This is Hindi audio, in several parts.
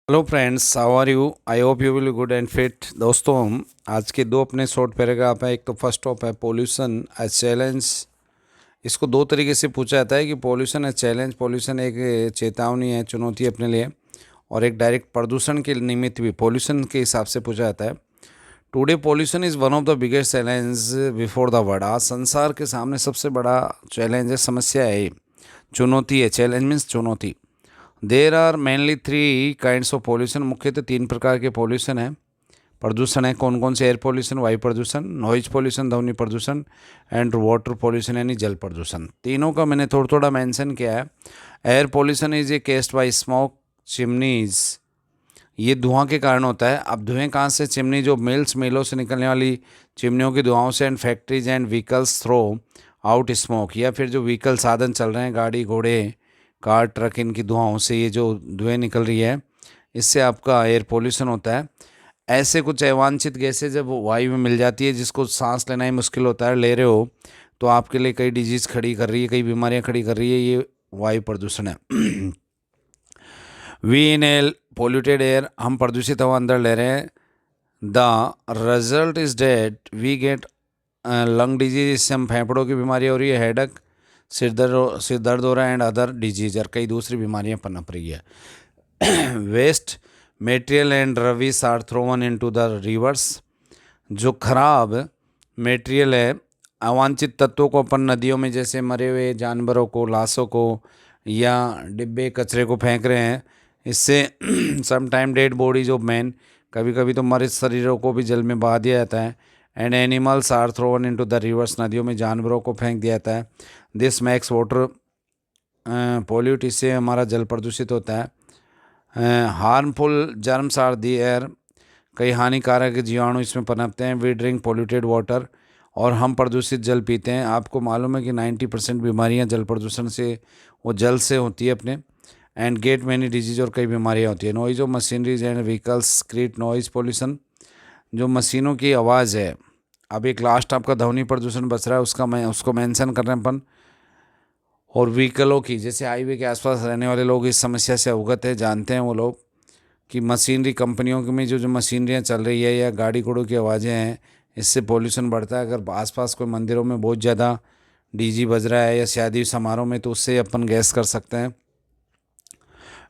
Hello friends, how are you? I hope you will good and fit. दोस्तों, हम आज के दो अपने शॉर्ट पैराग्राफ है। एक तो फर्स्ट टॉप है पोल्यूशन एज चैलेंज। इसको दो तरीके से पूछा जाता है कि पोल्यूशन एज चैलेंज। पोल्यूशन एक चेतावनी है, चुनौती अपने लिए, और एक डायरेक्ट प्रदूषण के निमित्त भी पोल्यूशन के हिसाब से पूछा जाता है। Today pollution is one of the biggest challenge before the world. आज संसार के सामने सबसे बड़ा चैलेंज है, समस्या है, चुनौती है। चैलेंज मीन्स चुनौती। There are mainly three kinds of pollution. मुख्यतः तीन प्रकार के पोल्यूशन है, प्रदूषण है। कौन कौन से? एयर पोल्यूशन, वायु प्रदूषण; नॉइज पोल्यूशन, ध्वनि प्रदूषण; एंड वाटर पोल्यूशन यानी जल प्रदूषण। तीनों का मैंने थोड़ा थोड़ा मेंशन किया है। Air pollution is a caused by smoke chimneys. ये धुआं के कारण होता है। अब धुएं कहाँ से? चिमनी, जो मिलों से निकलने वाली चिमनियों की धुआओं से। And factories and vehicles throw out smoke, या फिर जो व्हीकल साधन चल रहे हैं, गाड़ी घोड़े कार ट्रक, इनकी धुआओं से ये जो धुएं निकल रही है, इससे आपका एयर पोल्यूशन होता है। ऐसे कुछ अवांछित गैसें जब वायु में मिल जाती है, जिसको सांस लेना ही मुश्किल होता है, ले रहे हो तो आपके लिए कई डिजीज़ खड़ी कर रही है, कई बीमारियां खड़ी कर रही है, ये वायु प्रदूषण है। वी इनहेल पोल्यूटेड एयर, हम प्रदूषित हवा अंदर ले रहे हैं। The result is that we get lung disease, इससे हम फेफड़ों की बीमारी हो रही है, हेडक, सिर दर्द हो रहा है, एंड अदर डिजीज, और कई दूसरी बीमारियां पनप रही है। Waste material and raves are thrown into the rivers. जो खराब मेटेरियल है, अवांछित तत्वों को अपन नदियों में, जैसे मरे हुए जानवरों को, लाशों को, या डिब्बे कचरे को फेंक रहे हैं। इससे sometime dead bodies of man, कभी कभी तो मरे शरीरों को भी जल में बहा दिया जाता है। And animals are thrown into the rivers, नदियों में जानवरों को फेंक दिया जाता है। दिस मैक्स वाटर पोल्यूट, इससे हमारा जल प्रदूषित होता है। Harmful germs are the air, कई हानिकारक जीवाणु इसमें पनपते हैं। वी ड्रिंक पोल्यूटेड वाटर, और हम प्रदूषित जल पीते हैं। आपको मालूम है कि 90% बीमारियां जल प्रदूषण से, वो जल से होती है अपने। एंड गेट मैनी डिजीज, और कई बीमारियां होती है। Noise of machineries and vehicles create noise pollution, जो मशीनों की आवाज़ है। अब एक लास्ट आपका ध्वनि प्रदूषण बच रहा है, उसको मेंशन कर रहे हैं अपन। और व्हीकलों की, जैसे हाईवे के आसपास रहने वाले लोग इस समस्या से अवगत है, जानते हैं वो लोग कि मशीनरी कंपनियों में जो जो मशीनरियाँ चल रही है, या गाड़ी घोड़ों की आवाज़ें हैं, इससे पोल्यूशन बढ़ता है। अगर आसपास कोई मंदिरों में बहुत ज़्यादा डीजी बज रहा है, या शादी समारोह में, तो उससे अपन गैस कर सकते हैं।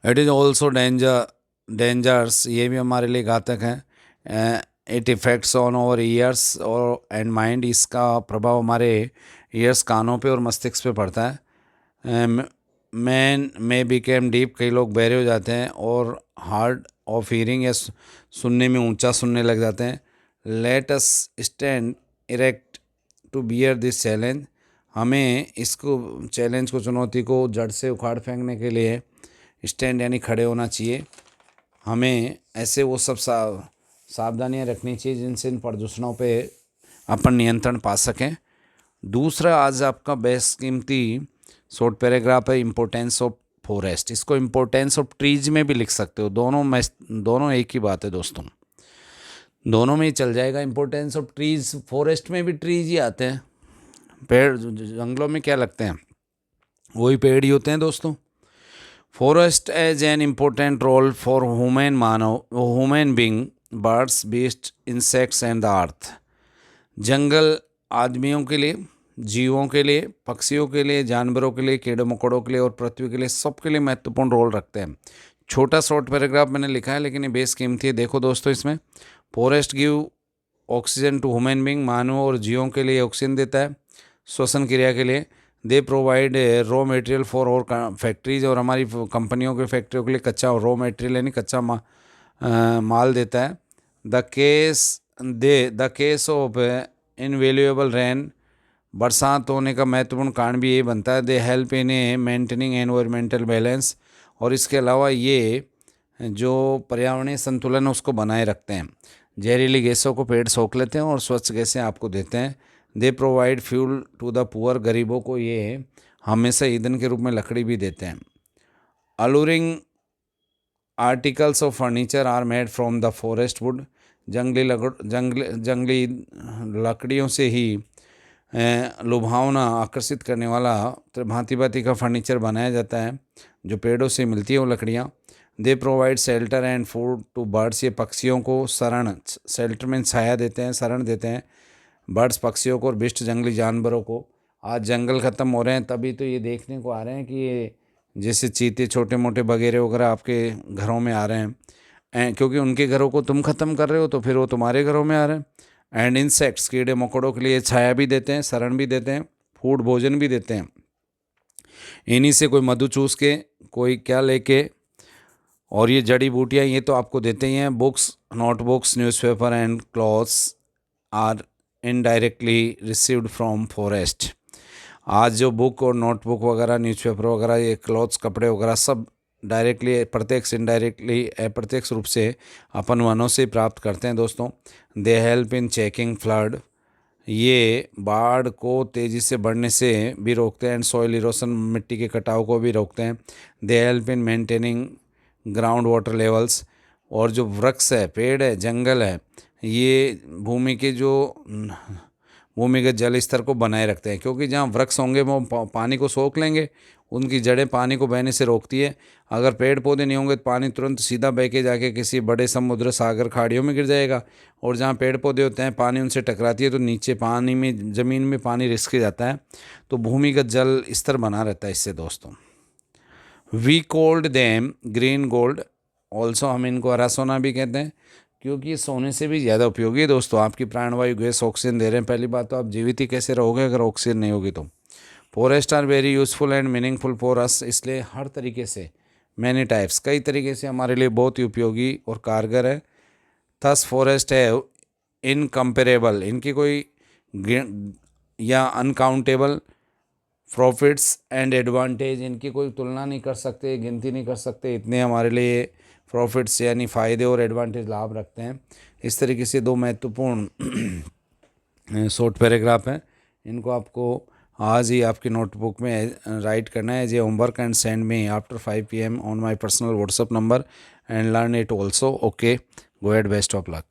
इट इज़ ऑल्सो डेंजर्स, ये भी हमारे लिए घातक है। It effects on our ears और एंड माइंड, इसका प्रभाव हमारे ईयर्स, कानों पे और मस्तिष्क पे पड़ता है। मैन में बिकेम डीप, कई लोग बहरे हो जाते हैं, और हार्ड ऑफ हीयरिंग, या सुनने में ऊंचा सुनने लग जाते हैं। Let us stand erect to bear this challenge, हमें इसको, चैलेंज को, चुनौती को जड़ से उखाड़ फेंकने के लिए स्टैंड यानी खड़े होना चाहिए। हमें ऐसे वो सब सावधानियां रखनी चाहिए जिनसे इन प्रदूषणों पे अपन नियंत्रण पा सकें। दूसरा आज आपका बेस्ट कीमती शॉर्ट पैराग्राफ है, इम्पोर्टेंस ऑफ फॉरेस्ट। इसको इम्पोर्टेंस ऑफ ट्रीज में भी लिख सकते हो, दोनों एक ही बात है दोस्तों, दोनों में ही चल जाएगा। इम्पोर्टेंस ऑफ ट्रीज, फॉरेस्ट में भी ट्रीज ही आते हैं। पेड़ जंगलों में क्या लगते हैं? वही पेड़ ही होते हैं दोस्तों। Forest as an important role for human being, birds, beast, insects and the earth. जंगल आदमियों के लिए, जीवों के लिए, पक्षियों के लिए, जानवरों के लिए, कीड़े मकोड़ों के लिए, और पृथ्वी के लिए, सबके लिए महत्वपूर्ण रोल रखते हैं। छोटा शॉर्ट पैराग्राफ मैंने लिखा है, लेकिन ये बेस कीमती है। देखो दोस्तों, इसमें forest give oxygen to human being, मानव और जीवों के लिए ऑक्सीजन देता है श्वसन क्रिया के लिए। They provide raw material for और फैक्ट्रीज, और हमारी कंपनियों के फैक्ट्रियों के लिए कच्चा रॉ मटेरियल यानी कच्चा माल देता है। द केस ऑफ इनवेल्यूएबल रेन, बरसात होने का महत्वपूर्ण कारण भी ये बनता है। They help in A maintaining environmental balance, और इसके अलावा ये जो पर्यावरणीय संतुलन है उसको बनाए रखते हैं। जहरीली गैसों को पेड़ सोख लेते हैं, और स्वच्छ गैसें आपको देते हैं। They provide fuel to the poor, गरीबों को ये हमेशा ईंधन के रूप में लकड़ी भी देते हैं। Alluring articles of furniture are made from the forest wood, जंगली लकड़ियों से ही लुभावना, आकर्षित करने वाला भांति भांति का फर्नीचर बनाया जाता है, जो पेड़ों से मिलती है वो लकड़ियाँ। They provide shelter and food to birds, ये पक्षियों को शरण, शेल्टर में छाया देते हैं, शरण देते हैं बर्ड्स पक्षियों को और बिष्ट जंगली जानवरों को। आज जंगल ख़त्म हो रहे हैं तभी तो ये देखने को आ रहे हैं कि ये जैसे चीते छोटे मोटे बगेरे वगैरह आपके घरों में आ रहे हैं, क्योंकि उनके घरों को तुम ख़त्म कर रहे हो तो फिर वो तुम्हारे घरों में आ रहे हैं। एंड इंसेक्ट्स, कीड़े मकोड़ों के लिए छाया भी देते हैं, शरण भी देते हैं, फूड भोजन भी देते हैं। इन्हीं से कोई मधु चूस के, कोई क्या लेके, और ये जड़ी बूटियाँ ये तो आपको देते ही हैं। Books, notebooks, newspaper and clothes are indirectly received from forest. आज जो बुक और नोटबुक वगैरह, न्यूज़पेपर वगैरह, ये क्लॉथ्स, कपड़े वगैरह सब डायरेक्टली, प्रत्यक्ष, इनडायरेक्टली, अप्रत्यक्ष रूप से अपन वनों से प्राप्त करते हैं दोस्तों। They help in checking flood, ये बाढ़ को तेज़ी से बढ़ने से भी रोकते हैं। एंड सॉइल इरोशन, मिट्टी के कटाव को भी रोकते हैं। They help in maintaining ground water levels, और जो वृक्ष है, पेड़ है, जंगल है, ये भूमि के जो भूमिगत जल स्तर को बनाए रखते हैं, क्योंकि जहाँ वृक्ष होंगे वो पानी को सोख लेंगे, उनकी जड़ें पानी को बहने से रोकती है। अगर पेड़ पौधे नहीं होंगे तो पानी तुरंत सीधा बह के जाके किसी बड़े समुद्र, सागर, खाड़ियों में गिर जाएगा, और जहाँ पेड़ पौधे होते हैं पानी उनसे टकराती है तो नीचे पानी में, ज़मीन में पानी रिसक जाता है, तो भूमिगत जल स्तर बना रहता है इससे दोस्तों। We called them green gold also, हम इनको हरा सोना भी कहते हैं, क्योंकि सोने से भी ज़्यादा उपयोगी है दोस्तों। आपकी प्राणवायु, गैस, ऑक्सीजन दे रहे हैं। पहली बात तो आप जीवित ही कैसे रहोगे अगर ऑक्सीजन नहीं होगी तो। Forest are very useful and meaningful for us, इसलिए हर तरीके से, मैनी टाइप्स, कई तरीके से हमारे लिए बहुत ही उपयोगी और कारगर है। थस फॉरेस्ट है इनकम्पेरेबल, इनकी कोई या अनकाउंटेबल प्रॉफिट्स एंड एडवांटेज, इनकी कोई तुलना नहीं कर सकते, गिनती नहीं कर सकते, इतने हमारे लिए प्रॉफिट्स यानी फ़ायदे और एडवांटेज, लाभ रखते हैं। इस तरीके से दो महत्वपूर्ण शॉर्ट पैराग्राफ हैं, इनको आपको आज ही आपकी नोटबुक में राइट करना है as a homework and send me after 5 PM on my personal WhatsApp number and learn it also. Okay, go at, best of luck.